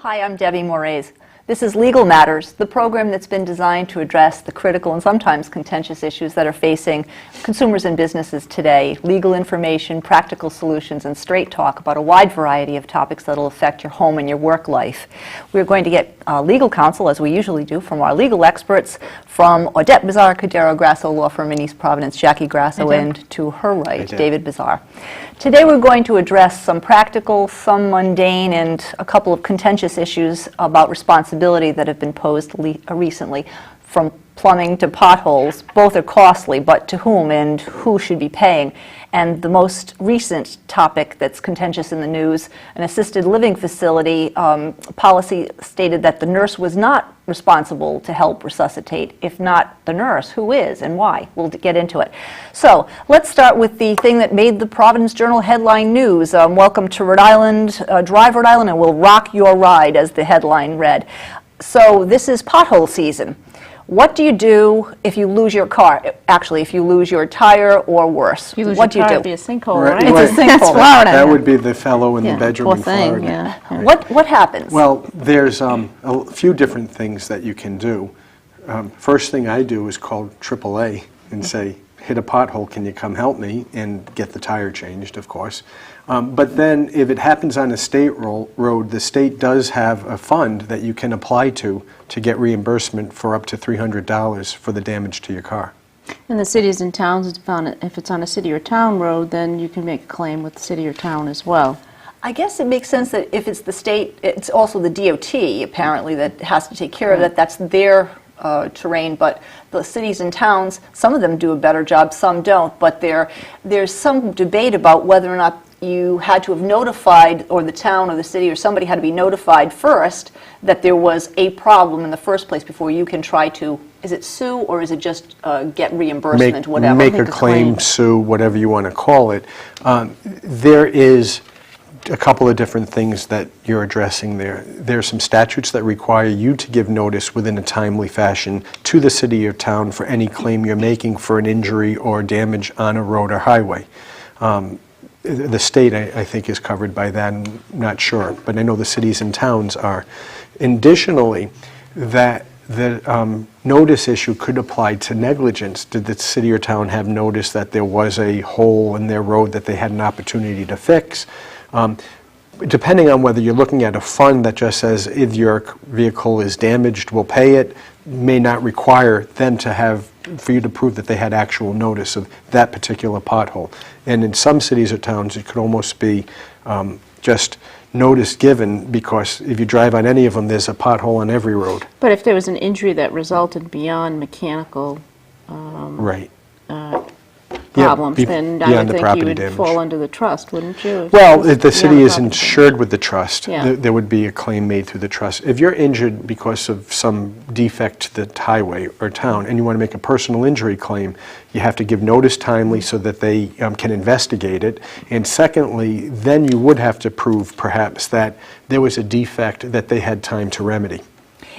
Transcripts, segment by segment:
Hi, I'm Debbie Moraes. This is Legal Matters, the program that's been designed to address the critical and sometimes contentious issues that are facing consumers and businesses today. Legal information, practical solutions, and straight talk about a wide variety of topics that will affect your home and your work life. We're going to get legal counsel, as we usually do, from our legal experts, from Odette Bazar, Grasso law firm in East Providence, Jackie Grasso, and to her right, David Bazar. Today we're going to address some practical, some mundane, and a couple of contentious issues about responsibility that have been posed recently, from plumbing to potholes. Both are costly, but to whom and who should be paying? And the most recent topic that's contentious in the news, an assisted living facility policy stated that the nurse was not responsible to help resuscitate. If not the nurse, who is and why? We'll get into it. So let's start with the thing that made the Providence Journal headline news. Welcome to Rhode Island, drive Rhode Island and we'll rock your ride, as the headline read. So this is pothole season. What do you do if you lose your car? Actually, if you lose your tire or worse, what do you do? It'd be a sinkhole, right? It's a sinkhole. Florida. That would be the fellow in the bedroom in Florida. Yeah. What happens? Well, there's a few different things that you can do. First thing I do is call AAA and say, hit a pothole, can you come help me? And get the tire changed, of course. But then if it happens on a state road, the state does have a fund that you can apply to get reimbursement for up to $300 for the damage to your car. In the cities and towns, if it's on a city or town road, then you can make a claim with the city or town as well. I guess it makes sense that if it's the state, it's also the DOT, apparently, that has to take care of that. That's their terrain, but the cities and towns, some of them do a better job, some don't, but there's some debate about whether or not you had to have notified, or the town or the city or somebody had to be notified first that there was a problem in the first place before you can try to, is it sue or is it just get reimbursement, whatever? Make a claim, sue, whatever you want to call it. There is a couple of different things that you're addressing there. There are some statutes that require you to give notice within a timely fashion to the city or town for any claim you're making for an injury or damage on a road or highway. The state, I think, is covered by that. I'm not sure, but I know the cities and towns are. Additionally, that the notice issue could apply to negligence. Did the city or town have notice that there was a hole in their road that they had an opportunity to fix? Depending on whether you're looking at a fund that just says if your vehicle is damaged, we'll pay it, may not require them to have, for you to prove that they had actual notice of that particular pothole. And in some cities or towns, it could almost be just notice given, because if you drive on any of them, there's a pothole on every road. But if there was an injury that resulted beyond mechanical Right. problems, then I would think you would damage. fall under the trust, wouldn't you? Well, if the city is insured with the trust, Yeah. there would be a claim made through the trust. If you're injured because of some defect to the highway or town and you want to make a personal injury claim, you have to give notice timely so that they can investigate it. And secondly, then you would have to prove perhaps that there was a defect that they had time to remedy.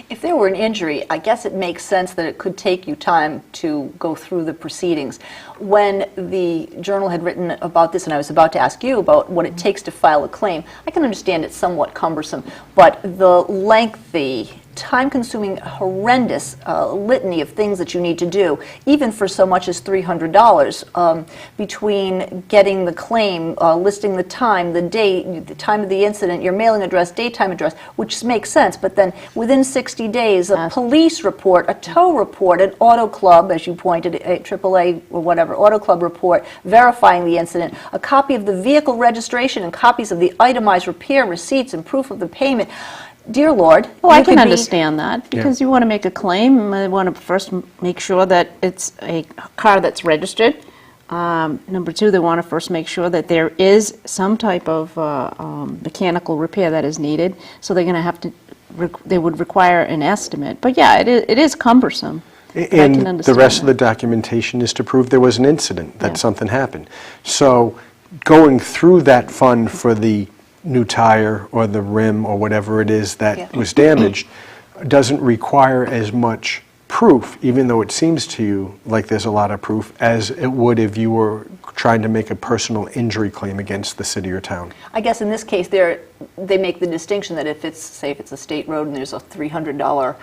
If there were an injury, I guess it makes sense that it could take you time to go through the proceedings. When the Journal had written about this, and I was about to ask you about what it takes to file a claim, I can understand it's somewhat cumbersome, but the lengthy, time-consuming, horrendous litany of things that you need to do, even for so much as $300, between getting the claim, listing the time, the date, the time of the incident, your mailing address, daytime address, which makes sense, but then within 60 days, a police report, a tow report, an auto club, as you pointed, a AAA or whatever, auto club report verifying the incident, a copy of the vehicle registration and copies of the itemized repair receipts and proof of the payment. Dear Lord. Well, I can understand that, because you want to make a claim. You want to first make sure that it's a car that's registered. Number two, they want to first make sure that there is some type of mechanical repair that is needed. So they're going to have to, they would require an estimate. But yeah, it is cumbersome. And the rest of the documentation is to prove there was an incident, that something happened. So going through that fund for the new tire or the rim or whatever it is that was damaged doesn't require as much proof, even though it seems to you like there's a lot of proof, as it would if you were trying to make a personal injury claim against the city or town. I guess in this case, there they make the distinction that if it's, say, if it's a state road and there's a $300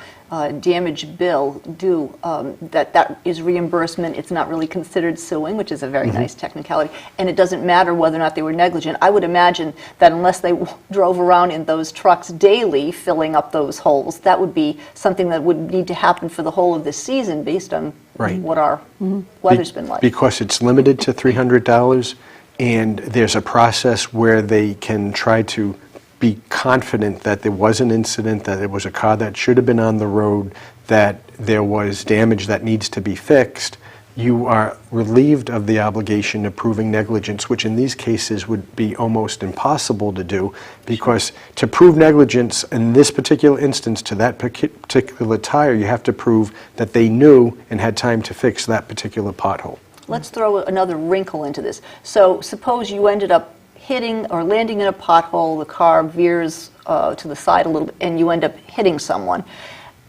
damage bill due, that is reimbursement. It's not really considered suing, which is a very nice technicality. And it doesn't matter whether or not they were negligent. I would imagine that unless they drove around in those trucks daily filling up those holes, that would be something that would need to happen for the whole of the season based on what our weather's been like. Because it's limited to $300, and there's a process where they can try to be confident that there was an incident, that it was a car that should have been on the road, that there was damage that needs to be fixed. You are relieved of the obligation of proving negligence, which in these cases would be almost impossible to do, because to prove negligence in this particular instance to that particular tire, you have to prove that they knew and had time to fix that particular pothole. Let's throw another wrinkle into this. So suppose you ended up hitting or landing in a pothole, the car veers to the side a little bit, and you end up hitting someone.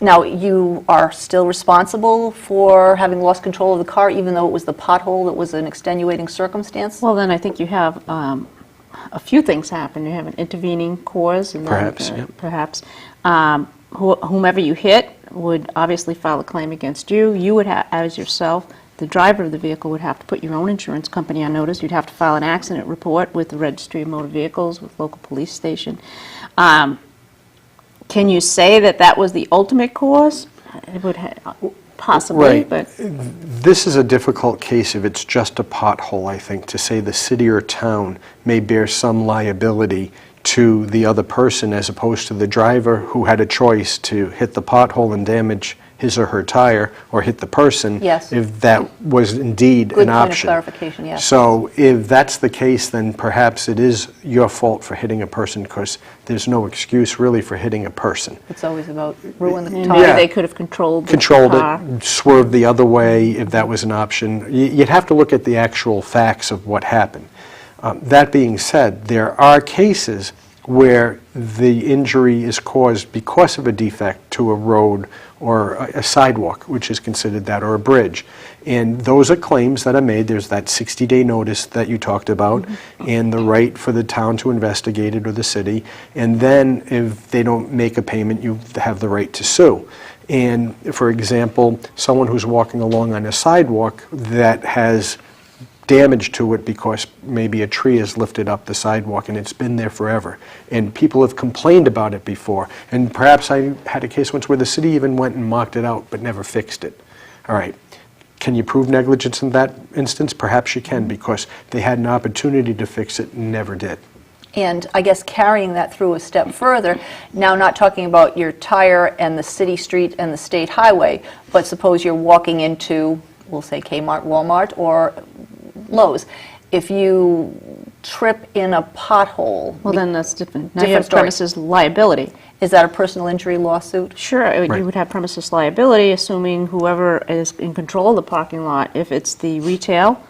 Now, you are still responsible for having lost control of the car, even though it was the pothole that was an extenuating circumstance? Well, then I think you have a few things happen. You have an intervening cause, and Perhaps, then, yeah. perhaps whomever you hit would obviously file a claim against you. You would have, as yourself, the driver of the vehicle would have to put your own insurance company on notice. You'd have to file an accident report with the Registry of Motor Vehicles, with local police station. Can you say that that was the ultimate cause? It would possibly, Right. but This is a difficult case if it's just a pothole, I think, to say the city or town may bear some liability to the other person as opposed to the driver who had a choice to hit the pothole and damage his or her tire or hit the person. Yes. If that was indeed Good an point of option. clarification, yes. So if that's the case, then perhaps it is your fault for hitting a person, because there's no excuse really for hitting a person. It's always about ruin the maybe tire. Yeah. they could have controlled the Controlled car. it, swerved the other way if that was an option. You'd have to look at the actual facts of what happened. That being said, there are cases where the injury is caused because of a defect to a road or a sidewalk, which is considered that, or a bridge. And those are claims that are made. There's that 60-day notice that you talked about, and the right for the town to investigate it or the city. And then if they don't make a payment, you have the right to sue. And for example, someone who's walking along on a sidewalk that has damage to it because maybe a tree has lifted up the sidewalk and it's been there forever. And people have complained about it before. And perhaps I had a case once where the city even went and marked it out but never fixed it. All right. Can you prove negligence in that instance? Perhaps you can, because they had an opportunity to fix it and never did. And I guess carrying that through a step further, now not talking about your tire and the city street and the state highway, but suppose you're walking into, we'll say Kmart, Walmart, or Lowe's. If you trip in a pothole, Well, then that's different. Now you Different have story. premises liability. is that a personal injury lawsuit? Sure, Right. you would have premises liability, assuming whoever is in control of the parking lot. If it's the retail,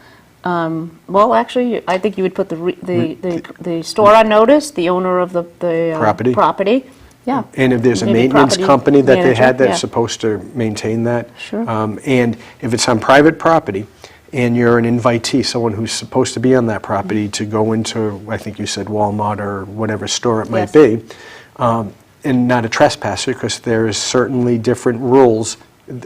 well, actually, I think you would put the store on notice, the owner of the property. Yeah. And if there's a Maybe maintenance property company that they manager, had that's yeah. supposed to maintain that. Sure. And if it's on private property, and you're an invitee, someone who's supposed to be on that property to go into, I think you said Walmart or whatever store it might Yes. be, and not a trespasser, because there is certainly different rules,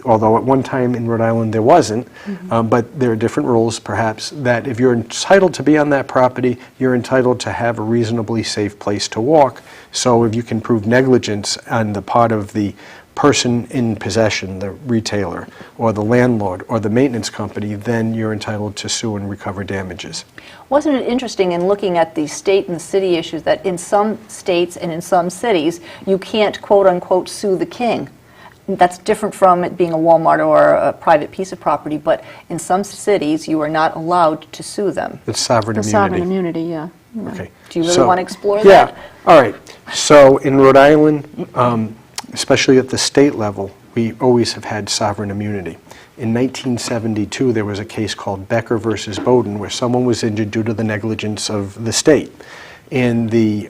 although at one time in Rhode Island there wasn't, but there are different rules perhaps, that if you're entitled to be on that property, you're entitled to have a reasonably safe place to walk. So if you can prove negligence on the part of the person in possession, the retailer, or the landlord, or the maintenance company, then you're entitled to sue and recover damages. Wasn't it interesting in looking at the state and the city issues that in some states and in some cities, you can't quote-unquote sue the king? That's different from it being a Walmart or a private piece of property, but in some cities, you are not allowed to sue them. It's sovereign The immunity. sovereign immunity, yeah. Okay. Do you really So- want to explore Yeah, that? all right. So in Rhode Island, especially at the state level, we always have had sovereign immunity. In 1972, there was a case called Becker versus Bowdoin, where someone was injured due to the negligence of the state. And the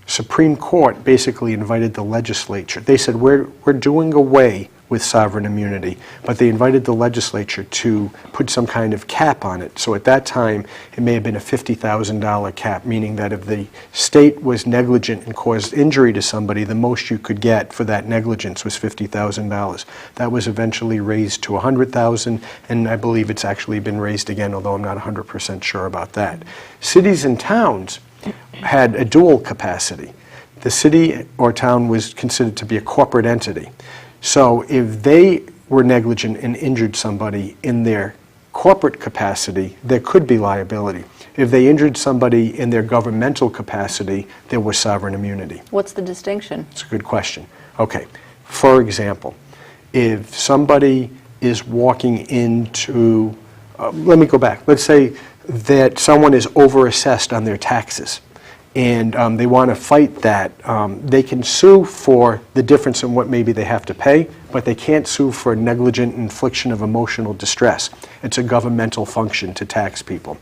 Supreme Court basically invited the legislature. They said, we're doing away with sovereign immunity, but they invited the legislature to put some kind of cap on it. So at that time, it may have been a $50,000 cap, meaning that if the state was negligent and caused injury to somebody, the most you could get for that negligence was $50,000. That was eventually raised to $100,000, and I believe it's actually been raised again, although I'm not 100% sure about that. Cities and towns had a dual capacity. The city or town was considered to be a corporate entity. So if they were negligent and injured somebody in their corporate capacity, there could be liability. If they injured somebody in their governmental capacity, there was sovereign immunity. What's the distinction? It's a good question. Okay. For example, if somebody is walking into, let me go back. Let's say that someone is overassessed on their taxes, and they want to fight that. They can sue for the difference in what maybe they have to pay, but they can't sue for negligent infliction of emotional distress. It's a governmental function to tax people.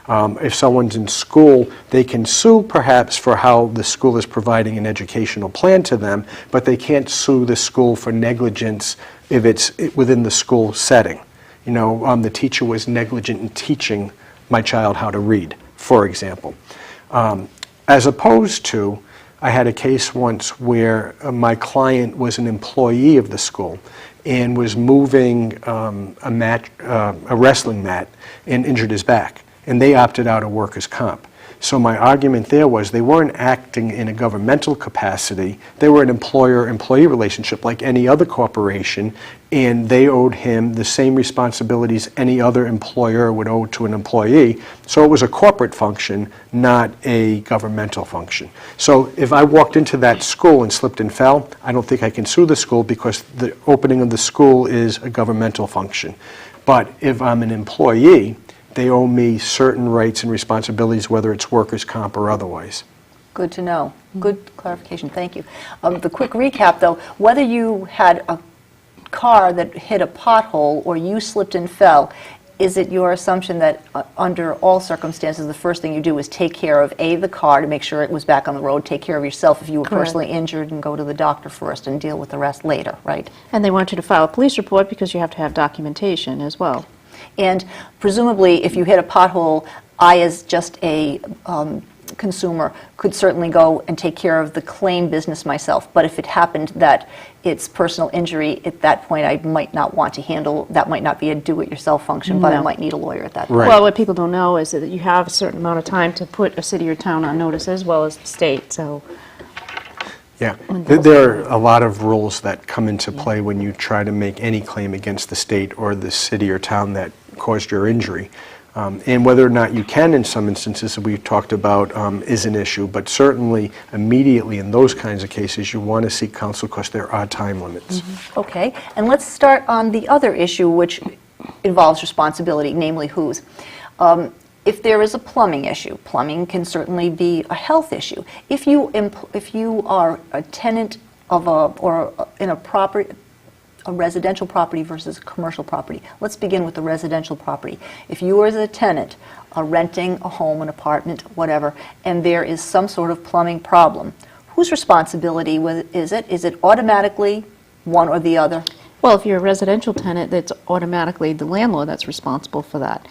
If someone's in school, they can sue perhaps for how the school is providing an educational plan to them, but they can't sue the school for negligence if it's within the school setting. You know, the teacher was negligent in teaching my child how to read, for example. As opposed to, I had a case once where my client was an employee of the school and was moving a wrestling mat and injured his back, and they opted out of workers' comp. So my argument there was they weren't acting in a governmental capacity. They were an employer-employee relationship like any other corporation, and they owed him the same responsibilities any other employer would owe to an employee. So it was a corporate function, not a governmental function. So if I walked into that school and slipped and fell, I don't think I can sue the school because the opening of the school is a governmental function. But if I'm an employee, they owe me certain rights and responsibilities, whether it's workers' comp or otherwise. Good to know. Good clarification. Thank you. The quick recap, though, whether you had a car that hit a pothole or you slipped and fell, is it your assumption that under all circumstances, the first thing you do is take care of, A, the car to make sure it was back on the road, take care of yourself if you were personally injured, and go to the doctor first and deal with the rest later, right? And they want you to file a police report because you have to have documentation as well. And presumably, if you hit a pothole, I, as just a consumer, could certainly go and take care of the claim business myself. But if it happened that it's personal injury, at that point I might not want to handle, that might not be a do-it-yourself function, but I might need a lawyer at that point. Right. Well, what people don't know is that you have a certain amount of time to put a city or town on notice as well as the state, so. Yeah, there are a lot of rules that come into play when you try to make any claim against the state or the city or town that caused your injury. And whether or not you can, in some instances, that we've talked about, is an issue. But certainly, immediately in those kinds of cases, you want to seek counsel because there are time limits. Okay, and let's start on the other issue, which involves responsibility, namely whose. If there is a plumbing issue, plumbing can certainly be a health issue. If you are a tenant of in a property, a residential property versus a commercial property. Let's begin with the residential property. If you are a tenant renting a home, an apartment, whatever, and there is some sort of plumbing problem, whose responsibility is it? Is it automatically one or the other? Well, if you're a residential tenant, that's automatically the landlord that's responsible for that.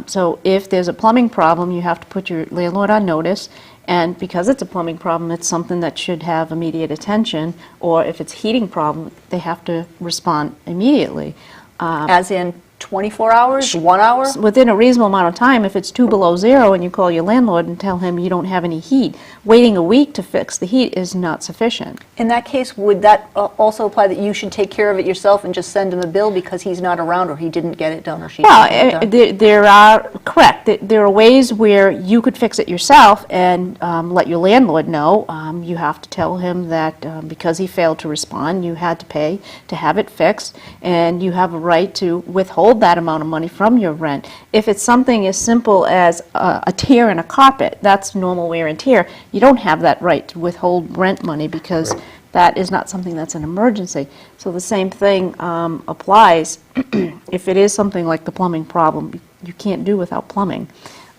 So if there's a plumbing problem, you have to put your landlord on notice, and because it's a plumbing problem, it's something that should have immediate attention, or if it's a heating problem, they have to respond immediately. As in 24 hours, 1 hour? Within a reasonable amount of time. If it's 2 below zero and you call your landlord and tell him you don't have any heat, waiting a week to fix the heat is not sufficient. In that case, would that also apply that you should take care of it yourself and just send him a bill because he's not around or he didn't get it done or she didn't get it done? There are, correct, there are ways where you could fix it yourself and let your landlord know. You have to tell him that because he failed to respond, you had to pay to have it fixed, and you have a right to withhold that amount of money from your rent. If it's something as simple as a tear in a carpet, that's normal wear and tear. You don't have that right to withhold rent money because that is not something that's an emergency. So the same thing applies if it is something like the plumbing problem. You can't do without plumbing.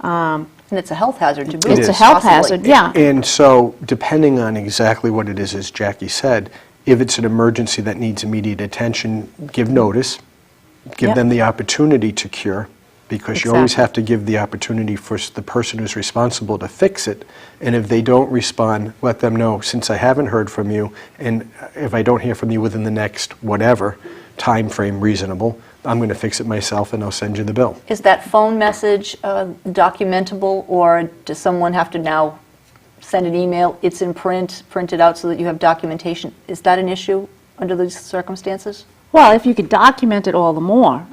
And it's a health hazard to boot. It's a health hazard, yeah. And so, depending on exactly what it is, as Jackie said, If it's an emergency that needs immediate attention, give notice, give Yep. them the opportunity to cure, because you always Exactly. have to give the opportunity for the person who's responsible to fix it. And if they don't respond, let them know, since I haven't heard from you, and if I don't hear from you within the next whatever time frame reasonable, I'm going to fix it myself and I'll send you the bill. Is that phone message documentable, or does someone have to now send an email, it's in print, printed out so that you have documentation? Is that an issue under these circumstances? Well, if you could document it all the more,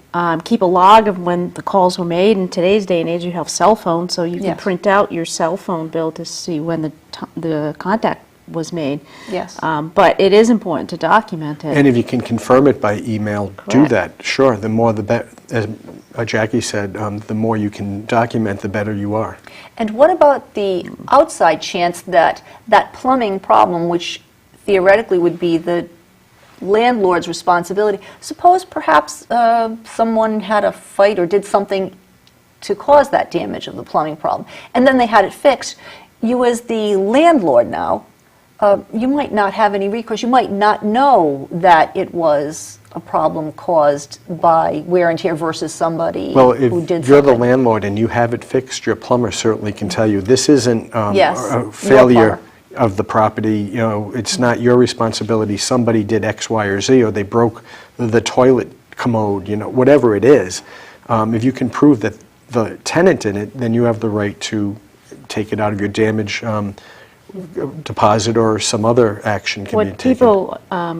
keep a log of when the calls were made. In today's day and age, you have cell phones, so you can Yes. print out your cell phone bill to see when the contact was made. Yes. But it is important to document it. And if you can confirm it by email, do Correct. that. Sure, the more the better. As Jackie said, the more you can document, the better you are. And what about the outside chance that that plumbing problem, which theoretically would be the landlord's responsibility, suppose perhaps someone had a fight or did something to cause that damage of the plumbing problem, and then they had it fixed. You as the landlord now, you might not have any recourse. You might not know that it was a problem caused by wear and tear versus somebody Well, who if did you're the something. landlord and you have it fixed, your plumber certainly can tell you, this isn't Yes, a your failure plumber. of the property, you know, it's not your responsibility, somebody did X, Y, or Z, or they broke the toilet commode, you know, whatever it is. If you can prove that the tenant in it, then you have the right to take it out of your damage deposit, or some other action can be What taken. people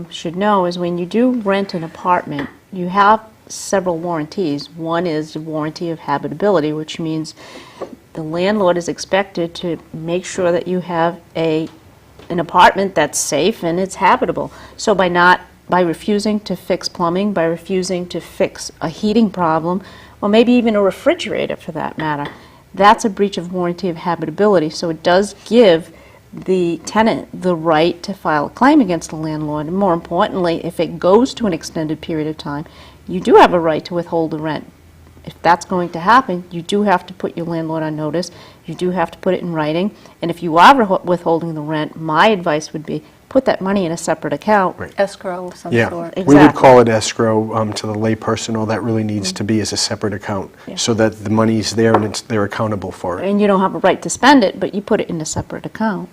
should know is when you do rent an apartment, you have several warranties. One is the warranty of habitability, which means the landlord is expected to make sure that you have an apartment that's safe and it's habitable. So by refusing to fix plumbing, by refusing to fix a heating problem, or maybe even a refrigerator for that matter, that's a breach of warranty of habitability. So it does give the tenant the right to file a claim against the landlord. And more importantly, if it goes to an extended period of time, you do have a right to withhold the rent. If that's going to happen, you do have to put your landlord on notice. You do have to put it in writing. And if you are withholding the rent, my advice would be put that money in a separate account. Right. Escrow of some Yeah, sort. we would Exactly. call it escrow to the layperson. All that really needs to be is a separate account, Yeah. so that the money's there and they're accountable for it. And you don't have a right to spend it, but you put it in a separate account.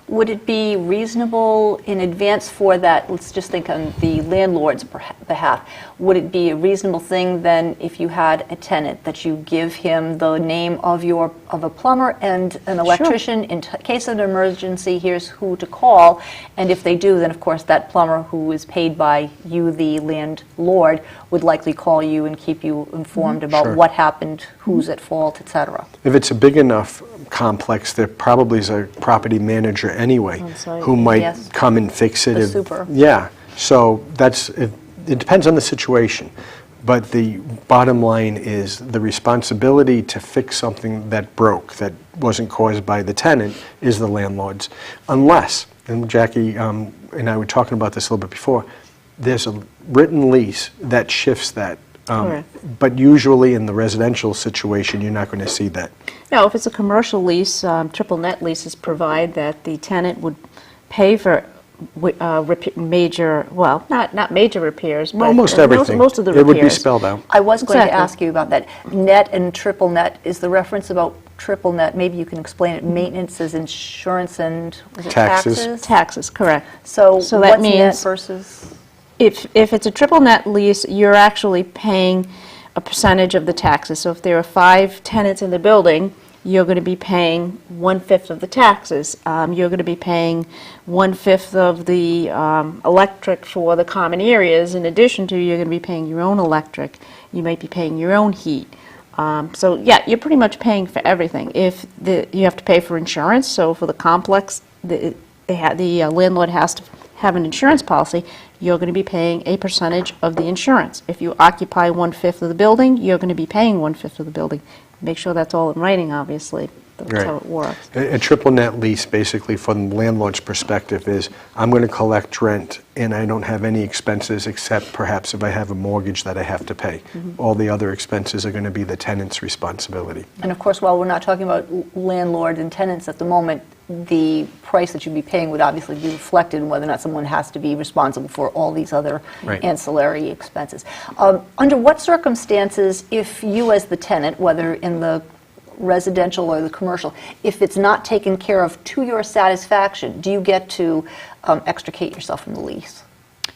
Would it be reasonable in advance for that, let's just think on the landlord's behalf, would it be a reasonable thing then if you had a tenant that you give him the name of a plumber and an electrician, in case of an emergency, here's who to call, and if they do, then of course that plumber who is paid by you, the landlord, would likely call you and keep you informed about Sure. what happened, who's at fault, etc. If it's a big enough complex, there probably is a property manager anyway On site, who might yes. come and fix it. A if- super. Yeah, so it depends on the situation. But the bottom line is the responsibility to fix something that broke, that wasn't caused by the tenant, is the landlord's. Unless, and Jackie and I were talking about this a little bit before, there's a written lease that shifts that. Correct. But usually in the residential situation, you're not going to see that. No, if it's a commercial lease, triple net leases provide that the tenant would pay for major, well, not major repairs, but Almost everything. most of the repairs. It would be spelled out. I was going to Exactly. ask you about that. Net and triple net, is the reference about triple net, maybe you can explain it, maintenance is insurance and, was it Taxes. taxes? Taxes, correct. So So what's that net means versus? if it's a triple net lease, you're actually paying a percentage of the taxes. So if there are 5 tenants in the building, you're going to be paying 1/5 of the taxes. You're going to be paying 1/5 of the electric for the common areas. In addition to, you're going to be paying your own electric. You might be paying your own heat. So yeah, you're pretty much paying for everything. You have to pay for insurance, so for the complex, the landlord has to have an insurance policy. You're going to be paying a percentage of the insurance. If you occupy 1/5 of the building, you're going to be paying 1/5 of the building. Make sure that's all in writing, obviously. That's Right. how it works. A triple net lease, basically, from the landlord's perspective, is I'm going to collect rent, and I don't have any expenses except perhaps if I have a mortgage that I have to pay. All the other expenses are going to be the tenant's responsibility. And of course, while we're not talking about landlord and tenants at the moment, the price that you'd be paying would obviously be reflected in whether or not someone has to be responsible for all these other Right. ancillary expenses. Under what circumstances, if you as the tenant, whether in the residential or the commercial, if it's not taken care of to your satisfaction, do you get to extricate yourself from the lease?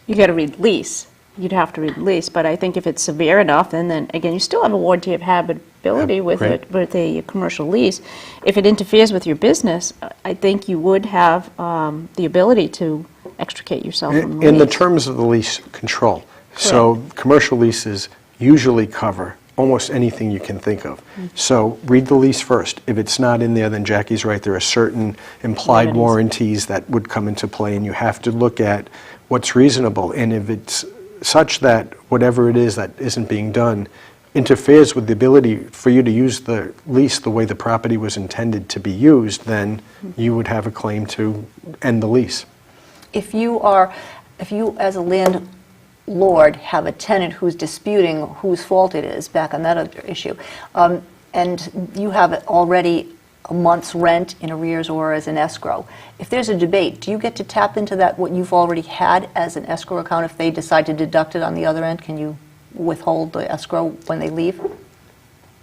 You got to read lease. You'd have to read lease, but I think if it's severe enough, then again, you still have a warranty of habitability with Right. with a commercial lease. If it interferes with your business, I think you would have the ability to extricate yourself from the In the lease. terms of the lease control. So commercial leases usually cover almost anything you can think of. So read the lease first. If it's not in there, then Jackie's right. There are certain implied Remedies. warranties that would come into play, and you have to look at what's reasonable. And if it's such that whatever it is that isn't being done interferes with the ability for you to use the lease the way the property was intended to be used, then you would have a claim to end the lease. If you as a landlord have a tenant who's disputing whose fault it is, back on that other issue, and you have already a month's rent in arrears or as an escrow, if there's a debate, do you get to tap into that, what you've already had as an escrow account? If they decide to deduct it on the other end, can you withhold the escrow when they leave?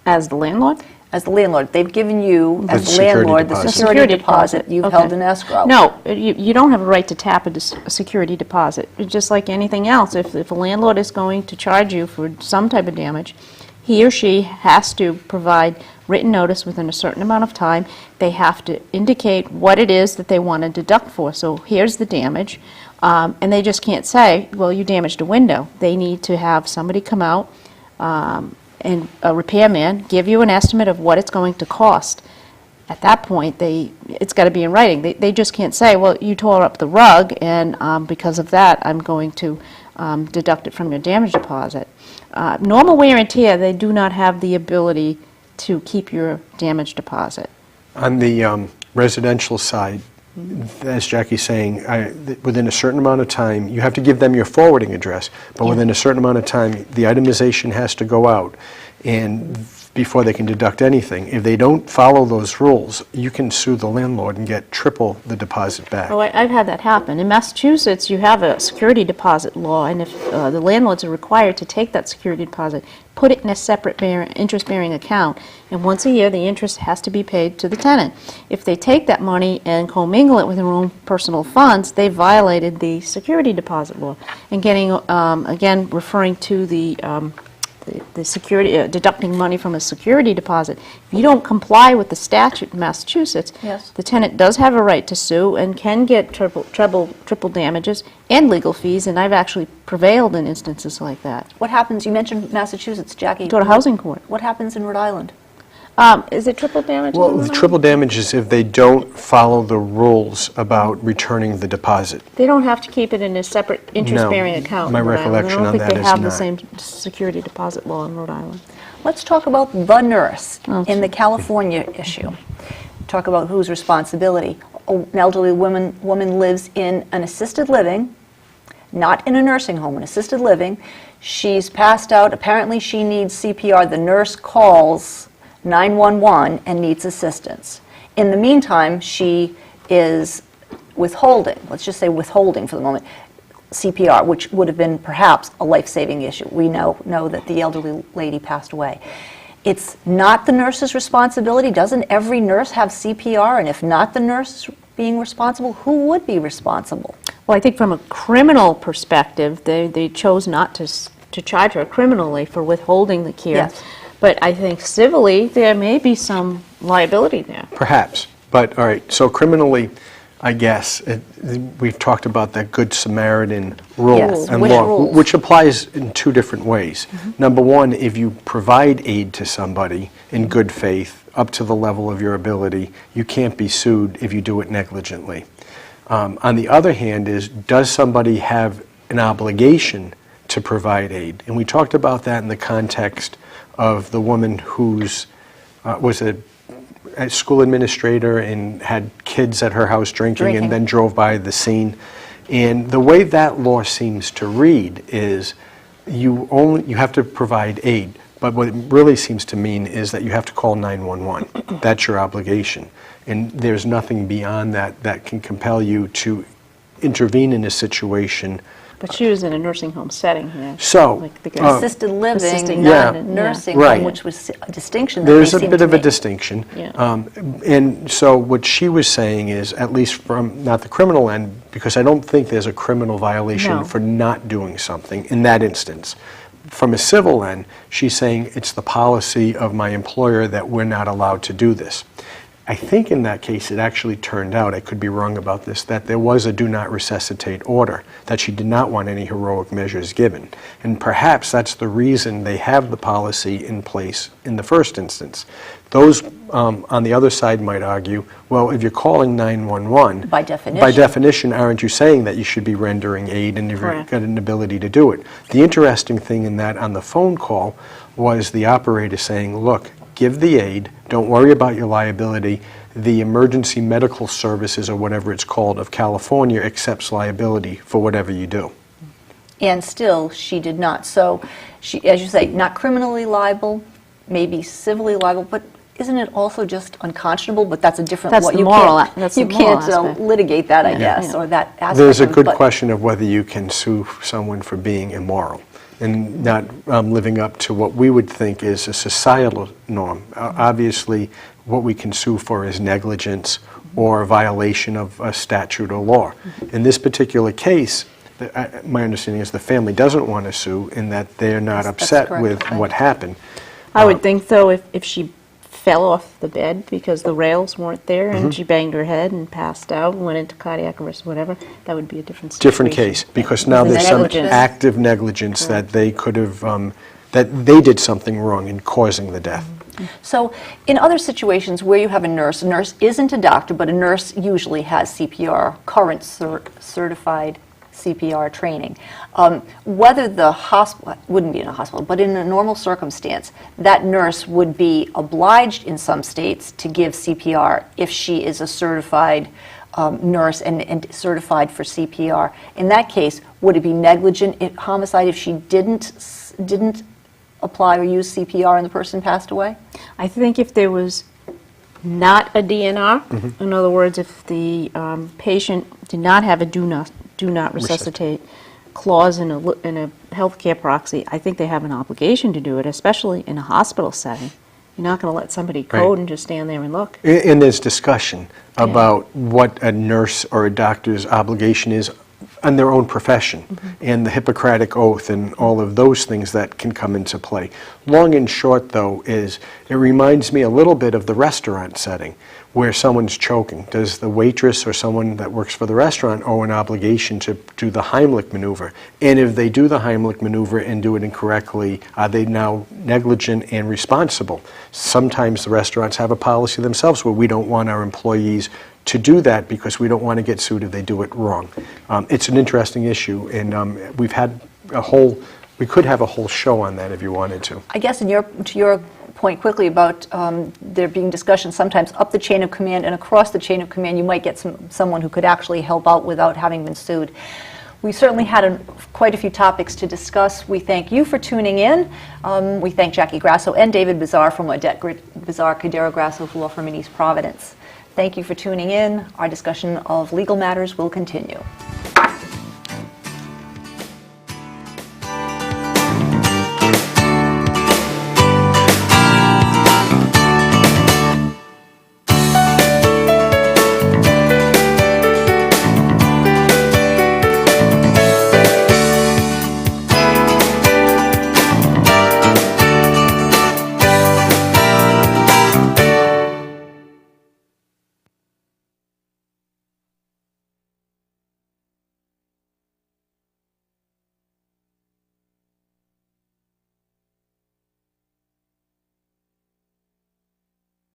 As the landlord? As the landlord, they've given you, The as the security landlord, the deposit. security deposit you've Okay. held in escrow. No, you don't have a right to tap a security deposit. It's just like anything else. If a landlord is going to charge you for some type of damage, he or she has to provide written notice within a certain amount of time. They have to indicate what it is that they want to deduct for. So here's the damage. And they just can't say, well, you damaged a window. They need to have somebody come out and a repairman give you an estimate of what it's going to cost. At that point, it's got to be in writing. They just can't say, well, you tore up the rug, and because of that, I'm going to deduct it from your damage deposit. Normal wear and tear, they do not have the ability to keep your damage deposit. On the residential side, as Jackie's saying, within a certain amount of time, you have to give them your forwarding address, but within a certain amount of time, the itemization has to go out, and before they can deduct anything. If they don't follow those rules, you can sue the landlord and get triple the deposit back. Oh, I've had that happen. In Massachusetts, you have a security deposit law, and if the landlords are required to take that security deposit, put it in a separate interest-bearing account, and once a year, the interest has to be paid to the tenant. If they take that money and commingle it with their own personal funds, they violated the security deposit law. And getting, again, referring to the security, deducting money from a security deposit. If you don't comply with the statute in Massachusetts, Yes. the tenant does have a right to sue and can get triple damages and legal fees, and I've actually prevailed in instances like that. What happens, you mentioned Massachusetts, Jackie. Go to housing court. What happens in Rhode Island? Is it triple damage? Well, the triple damage is if they don't follow the rules about returning the deposit. They don't have to keep it in a separate interest-bearing account. my in Rhode Island. recollection on I don't that think is they have the not. same security deposit law in Rhode Island. Let's talk about the nurse Okay. in the California issue. Talk about whose responsibility. An elderly woman lives in an assisted living, not in a nursing home, an assisted living. She's passed out. Apparently she needs CPR. The nurse calls 911 and needs assistance. In the meantime, she is withholding, let's just say withholding for the moment, CPR, which would have been perhaps a life-saving issue. We know that the elderly lady passed away. It's not the nurse's responsibility. Doesn't every nurse have CPR? And if not the nurse being responsible, who would be responsible? Well, I think from a criminal perspective, they chose not to charge her criminally for withholding the care. Yes. But I think civilly, there may be some liability there. Perhaps, but all right, so criminally, I guess, we've talked about that Good Samaritan rule Yes, and which law, rules? which applies in two different ways. Number one, if you provide aid to somebody in good faith, up to the level of your ability, you can't be sued if you do it negligently. On the other hand is, does somebody have an obligation to provide aid? And we talked about that in the context of the woman who's was a school administrator and had kids at her house drinking and then drove by the scene. And the way that law seems to read is you have to provide aid, But what it really seems to mean is that you have to call 911. That's your obligation. And there's nothing beyond that that can compel you to intervene in a situation. But she was in a nursing home setting here. So, Like the guy- Assisted living, Assisted not living, nursing Right. home, which was a distinction that there's they a seemed bit to of a make. distinction. Yeah. And so what she was saying is, at least from not the criminal end, because I don't think there's a criminal violation No. for not doing something in that instance. From a civil end, she's saying it's the policy of my employer that we're not allowed to do this. I think in that case it actually turned out, I could be wrong about this, that there was a do not resuscitate order, that she did not want any heroic measures given. And perhaps that's the reason they have the policy in place in the first instance. Those on the other side might argue, well, if you're calling 911, By definition. aren't you saying that you should be rendering aid and you've Correct. got an ability to do it? The interesting thing in that on the phone call was the operator saying, look, give the aid, don't worry about your liability. The Emergency Medical Services, or whatever it's called, of California accepts liability for whatever you do. And still, she did not. So, she, as you say, not criminally liable, maybe civilly liable, but isn't it also just unconscionable? But that's a different. That's what the you moral can't, a- that's you the moral can't aspect. litigate that, I Yeah. guess, Yeah. or that aspect. There's a of it, good but- question of whether you can sue someone for being immoral and not living up to what we would think is a societal norm. Obviously, what we can sue for is negligence or a violation of a statute or law. In this particular case, my understanding is the family doesn't want to sue in that they're not That's upset correct, with okay. what happened. I would think, though, if she fell off the bed because the rails weren't there Mm-hmm. and she banged her head and passed out and went into cardiac arrest or whatever, that would be a different situation. Different case, because now The there's some negligence. active negligence that they could have, that they did something wrong in causing the death. So, in other situations where you have a nurse isn't a doctor, but a nurse usually has CPR, current certified CPR training. Whether the hospital, wouldn't be in a hospital, but in a normal circumstance, that nurse would be obliged in some states to give CPR if she is a certified nurse and certified for CPR. In that case, would it be negligent homicide if she didn't apply or use CPR and the person passed away? I think if there was not a DNR, in other words, if the patient did not have a do not resuscitate clause in a healthcare proxy, I think they have an obligation to do it, especially in a hospital setting. You're not going to let somebody code and just stand there and look. And there's discussion about what a nurse or a doctor's obligation is on their own profession, and the Hippocratic Oath and all of those things that can come into play. Long and short, though, is it reminds me a little bit of the restaurant setting where someone's choking. Does the waitress or someone that works for the restaurant owe an obligation to do the Heimlich maneuver? And if they do the Heimlich maneuver and do it incorrectly, are they now negligent and responsible? Sometimes the restaurants have a policy themselves where we don't want our employees to do that because we don't want to get sued if they do it wrong. It's an interesting issue, and we've had we could have a whole show on that if you wanted to. I guess to your point quickly about there being discussions sometimes up the chain of command and across the chain of command, you might get someone who could actually help out without having been sued. We certainly had quite a few topics to discuss. We thank you for tuning in. We thank Jackie Grasso and David Bazar from Odette Bazar, Cadero Grasso Law Firm in East Providence. Thank you for tuning in. Our discussion of legal matters will continue.